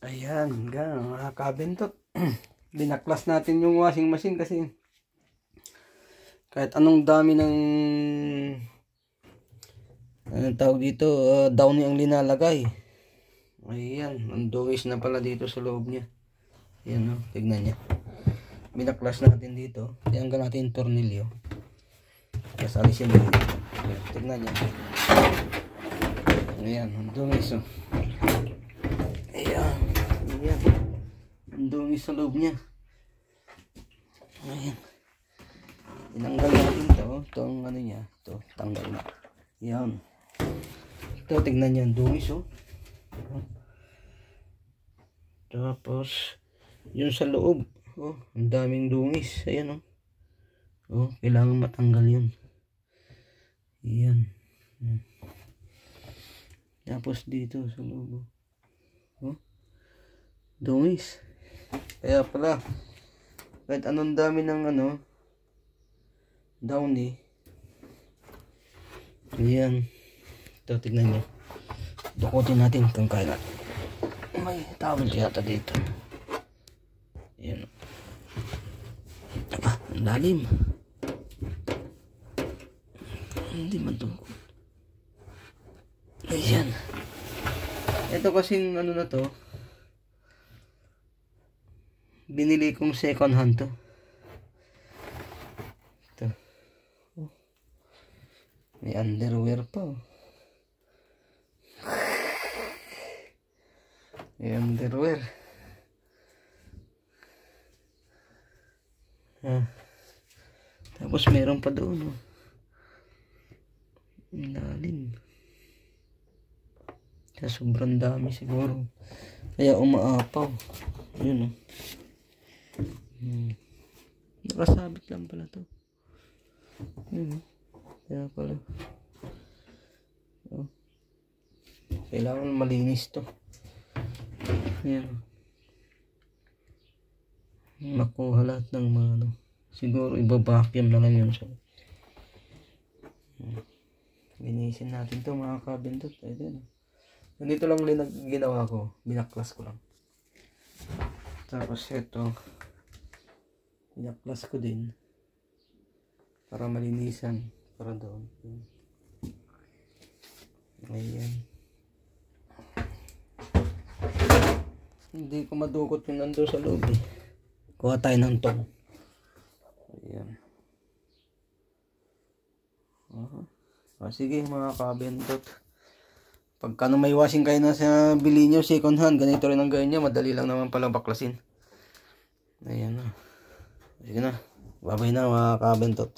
Ayan, mga kabentot. Binaklas natin yung washing machine kasi kahit anong dami ng tawag dito, downy ang linalagay. Ayan, ang dungis na pala dito sa loob niya. Ayan, oh, tignan niya. Binaklas natin dito. Ianggal natin yung tornilyo. Tapos alisin natin. Tignan niya. Ayan, ang dungis, oh. Ayan, ayan. Ang dungis sa loob niya. Ayan. Tinanggal natin ito. Itong ano niya. Ito, tanggal na. Ayan. Ito, tignan niya ang dungis, oh. Tapos, yun sa loob. Oh, ang daming dungis. Ayan, oh. Oh, kailangan matanggal yun. Ayan. Tapos dito sa loob. Oh, dungis. Kaya pala, kahit anong dami ng ano, downy. Ayan. Ito, tignan nyo. Dukutin natin kung kaya. May tawag yata dito. Ayan. Ah, ang lalim. Hindi man tungkol. Ayan. Ito kasing ano na to, binili kong second hand to. Ito. Oh. May underwear pa. Oh. May underwear. Ah. Tapos meron pa doon. Oh. Lalim. Kaya sobrang dami siguro. Kaya umaapaw. Yun, oh. Nakasabit lang pala to. Yun, oh. Kaya pala. Oh. Kailangan malinis to. Ayan. Makuha lahat ng mga ano. Siguro iba-vacuum na lang yun. So, linisin natin to mga kabentot. Ayan. Ganito lang ginawa ko. Binaklas ko lang. Tapos ito. Binaklas ko din. Para malinisan. Para doon. Ayan. Hindi ko madukot yung nando sa loob eh. Kuha tayo ng tong. Ayan. Sige mga kabentot. Pagka may washing kayo na sa bili nyo, second hand, ganito rin ang gawin nyo. Madali lang naman pala baklasin. Ayan na. Sige na. Babay na mga kabentot.